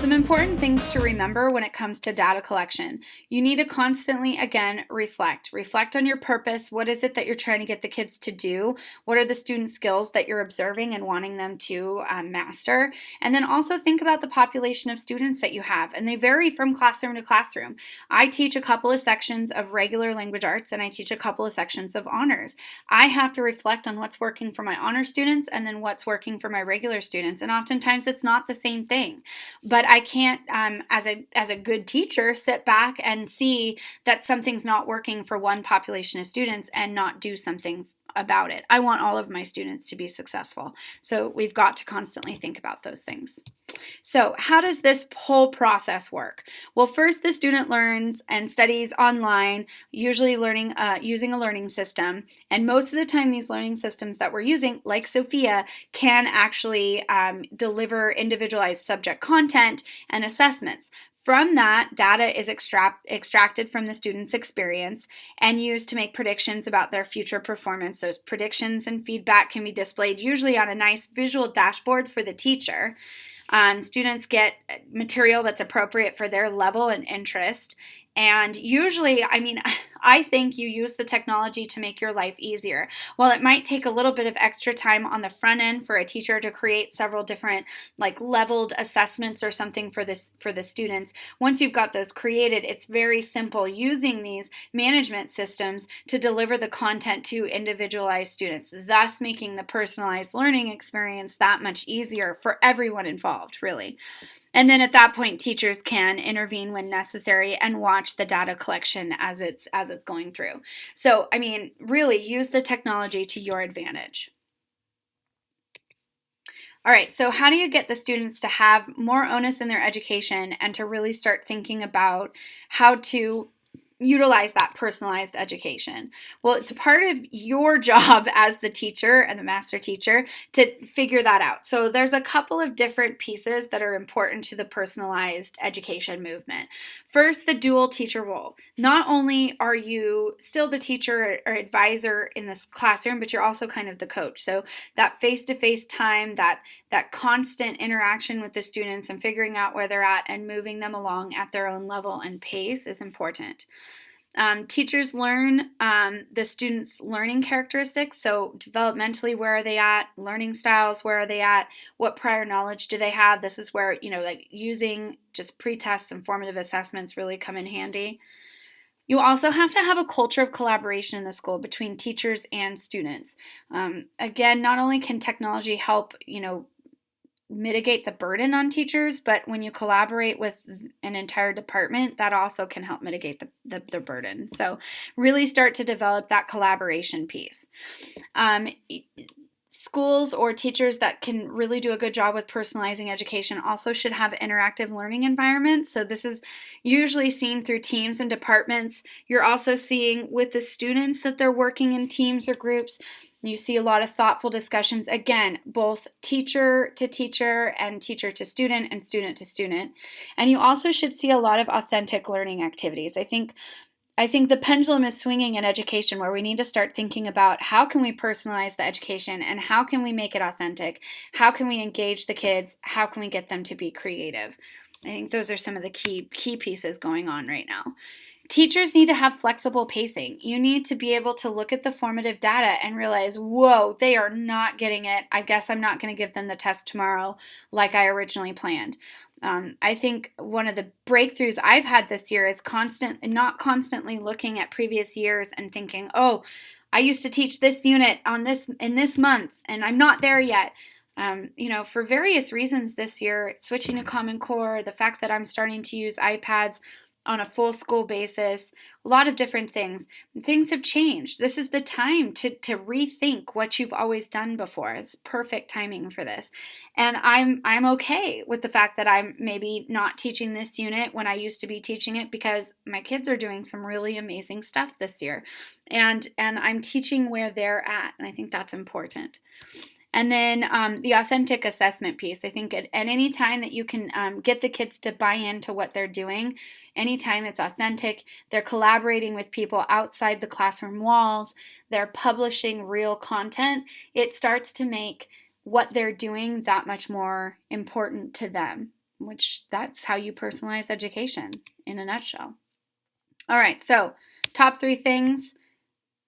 Some important things to remember when it comes to data collection. You need to constantly, again, reflect. Reflect on your purpose. What is it that you're trying to get the kids to do? What are the student skills that you're observing and wanting them to master? And then also think about the population of students that you have. And they vary from classroom to classroom. I teach a couple of sections of regular language arts and I teach a couple of sections of honors. I have to reflect on what's working for my honor students and then what's working for my regular students. And oftentimes it's not the same thing. But I can't, as a good teacher, sit back and see that something's not working for one population of students and not do something about it. I want all of my students to be successful. So we've got to constantly think about those things. So how does this whole process work? Well, first the student learns and studies online, usually learning using a learning system. And most of the time these learning systems that we're using, like Sophia, can actually deliver individualized subject content and assessments. From that, data is extracted from the student's experience and used to make predictions about their future performance. Those predictions and feedback can be displayed usually on a nice visual dashboard for the teacher. Students get material that's appropriate for their level and interest. And usually, I think you use the technology to make your life easier. While it might take a little bit of extra time on the front end for a teacher to create several different leveled assessments or something for the students, once you've got those created, it's very simple using these management systems to deliver the content to individualized students, thus making the personalized learning experience that much easier for everyone involved, really. And then at that point, teachers can intervene when necessary and watch the data collection as it's going through. So, really use the technology to your advantage. All right, so how do you get the students to have more onus in their education and to really start thinking about how to utilize that personalized education? Well, it's a part of your job as the teacher and the master teacher to figure that out. So there's a couple of different pieces that are important to the personalized education movement. First, the dual teacher role. Not only are you still the teacher or advisor in this classroom, but you're also kind of the coach. So that face-to-face time, that constant interaction with the students and figuring out where they're at and moving them along at their own level and pace is important. Teachers learn the students' learning characteristics, so developmentally, where are they at? Learning styles, where are they at? What prior knowledge do they have? This is where, using just pre-tests and formative assessments really come in handy. You also have to have a culture of collaboration in the school between teachers and students. Again, not only can technology help, mitigate the burden on teachers, but when you collaborate with an entire department, that also can help mitigate the burden. So really start to develop that collaboration piece. Schools or teachers that can really do a good job with personalizing education also should have interactive learning environments. So this is usually seen through teams and departments. You're also seeing with the students that they're working in teams or groups. You see a lot of thoughtful discussions, again, both teacher to teacher and teacher to student and student to student. And you also should see a lot of authentic learning activities. I think the pendulum is swinging in education where we need to start thinking about how can we personalize the education and how can we make it authentic? How can we engage the kids? How can we get them to be creative? I think those are some of the key pieces going on right now. Teachers need to have flexible pacing. You need to be able to look at the formative data and realize, whoa, they are not getting it. I guess I'm not going to give them the test tomorrow like I originally planned. I think one of the breakthroughs I've had this year is not constantly looking at previous years and thinking, oh, I used to teach this unit in this month and I'm not there yet. For various reasons this year, switching to Common Core, the fact that I'm starting to use iPads on a full school basis, a lot of different things. Things have changed. This is the time to rethink what you've always done before. It's perfect timing for this. And I'm okay with the fact that I'm maybe not teaching this unit when I used to be teaching it because my kids are doing some really amazing stuff this year. And I'm teaching where they're at, and I think that's important. And then the authentic assessment piece. I think at any time that you can get the kids to buy into what they're doing, anytime it's authentic, they're collaborating with people outside the classroom walls, they're publishing real content, it starts to make what they're doing that much more important to them. which that's how you personalize education in a nutshell. All right, so top 3 things.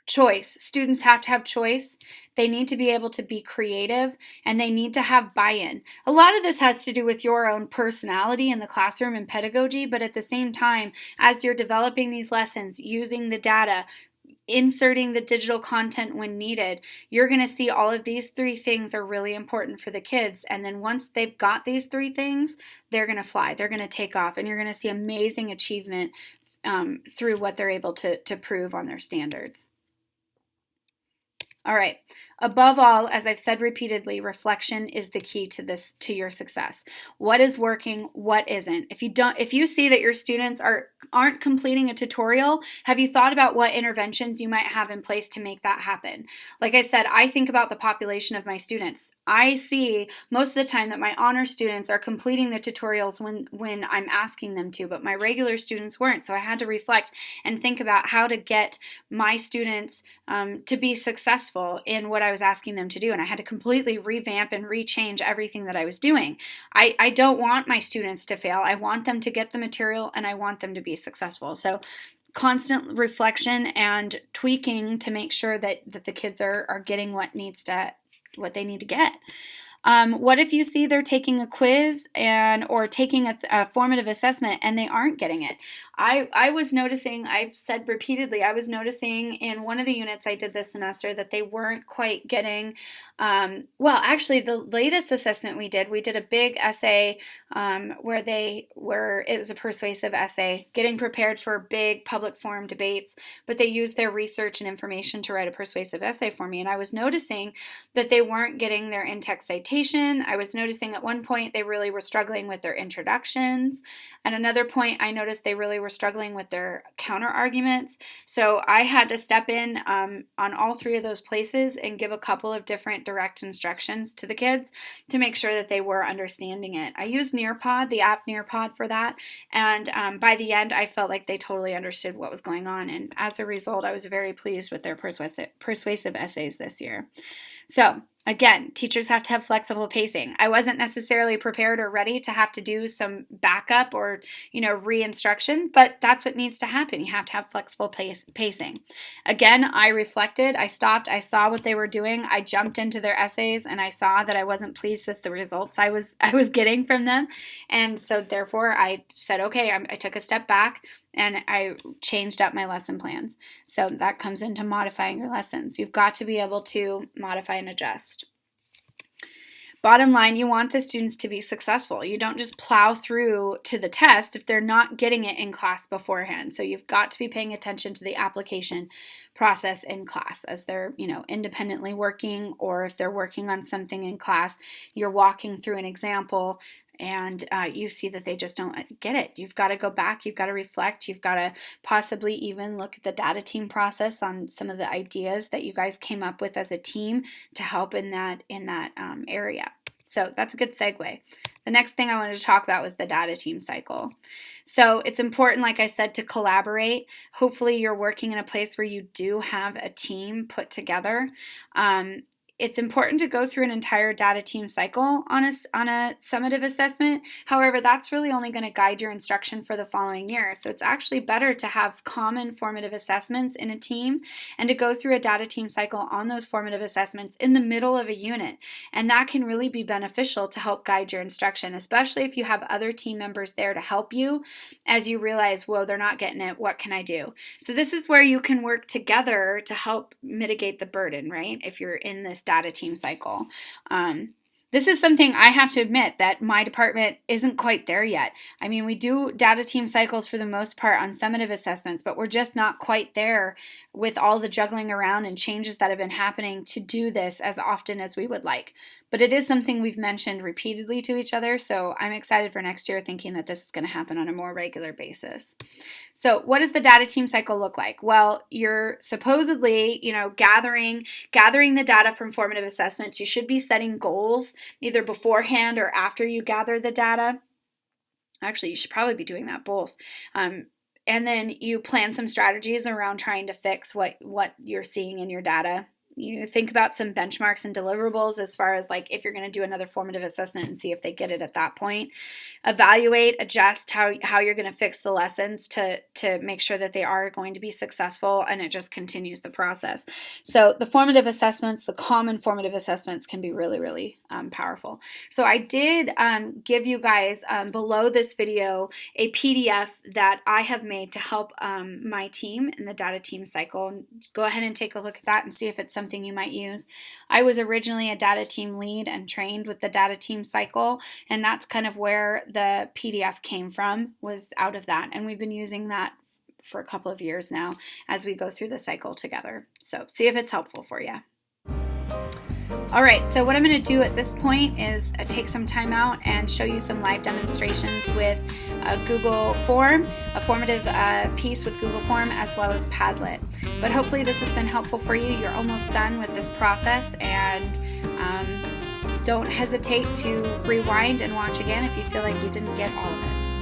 Choice. Students have to have choice. They need to be able to be creative, and they need to have buy-in. A lot of this has to do with your own personality in the classroom and pedagogy, but at the same time, as you're developing these lessons, using the data, inserting the digital content when needed, you're going to see all of these 3 things are really important for the kids. And then once they've got these 3 things, they're going to fly. They're going to take off, and you're going to see amazing achievement through what they're able to prove on their standards. All right. Above all, as I've said repeatedly, reflection is the key to your success. What is working, what isn't? If you see that your students aren't completing a tutorial, have you thought about what interventions you might have in place to make that happen? Like I said, I think about the population of my students. I see most of the time that my honor students are completing the tutorials when I'm asking them to, but my regular students weren't. So I had to reflect and think about how to get my students to be successful in what I was asking them to do. And I had to completely revamp and rechange everything that I was doing. I don't want my students to fail. I want them to get the material, and I want them to be successful. So constant reflection and tweaking to make sure that the kids are getting what they need to get. What if you see they're taking a quiz or taking a formative assessment and they aren't getting it? I was noticing, I've said repeatedly, I was noticing in one of the units I did this semester that they weren't quite getting, actually the latest assessment we did a big essay where it was a persuasive essay, getting prepared for big public forum debates, but they used their research and information to write a persuasive essay for me. And I was noticing that they weren't getting their in-text citation. I was noticing at one point they really were struggling with their introductions. At another point, I noticed they really were struggling with their counter arguments. So I had to step in on all 3 of those places and give a couple of different direct instructions to the kids to make sure that they were understanding it. I used Nearpod, the app Nearpod, for that. And by the end, I felt like they totally understood what was going on. And as a result, I was very pleased with their persuasive essays this year. So again, teachers have to have flexible pacing. I wasn't necessarily prepared or ready to have to do some backup or, re-instruction, but that's what needs to happen. You have to have flexible pacing. Again, I reflected, I stopped, I saw what they were doing, I jumped into their essays, and I saw that I wasn't pleased with the results I was getting from them. And so therefore I said, okay, I took a step back and I changed up my lesson plans. So that comes into modifying your lessons. You've got to be able to modify and adjust. Bottom line, you want the students to be successful. You don't just plow through to the test if they're not getting it in class beforehand. So you've got to be paying attention to the application process in class as they're, independently working, or if they're working on something in class, you're walking through an example and you see that they just don't get it. You've got to go back, you've got to reflect, you've got to possibly even look at the data team process on some of the ideas that you guys came up with as a team to help in that area. So that's a good segue. The next thing I wanted to talk about was the data team cycle. So it's important, like I said, to collaborate. Hopefully you're working in a place where you do have a team put together. It's important to go through an entire data team cycle on a summative assessment. However, that's really only going to guide your instruction for the following year. So it's actually better to have common formative assessments in a team and to go through a data team cycle on those formative assessments in the middle of a unit. And that can really be beneficial to help guide your instruction, especially if you have other team members there to help you as you realize, whoa, they're not getting it. What can I do? So this is where you can work together to help mitigate the burden, right? If you're in this data team cycle. This is something I have to admit that my department isn't quite there yet. I mean, we do data team cycles for the most part on summative assessments, but we're just not quite there with all the juggling around and changes that have been happening to do this as often as we would like. But it is something we've mentioned repeatedly to each other, so I'm excited for next year thinking that this is going to happen on a more regular basis. So what does the data team cycle look like? Well, you're supposedly, gathering the data from formative assessments. You should be setting goals either beforehand or after you gather the data. Actually, you should probably be doing that both. And then you plan some strategies around trying to fix what you're seeing in your data. you think about some benchmarks and deliverables as far as like if you're going to do another formative assessment and see if they get it at that point. Evaluate, adjust how you're going to fix the lessons to make sure that they are going to be successful, and it just continues the process. So the formative assessments, the common formative assessments, can be really, really powerful. So I did give you guys below this video a PDF that I have made to help my team in the data team cycle. Go ahead and take a look at that and see if it's something you might use. I was originally a data team lead and trained with the data team cycle, and that's kind of where the PDF came from, was out of that. And we've been using that for a couple of years now as we go through the cycle together. So see if it's helpful for you. All right, so what I'm going to do at this point is take some time out and show you some live demonstrations with a Google Form, a formative piece with Google Form, as well as Padlet. But hopefully this has been helpful for you. You're almost done with this process, and don't hesitate to rewind and watch again if you feel like you didn't get all of it.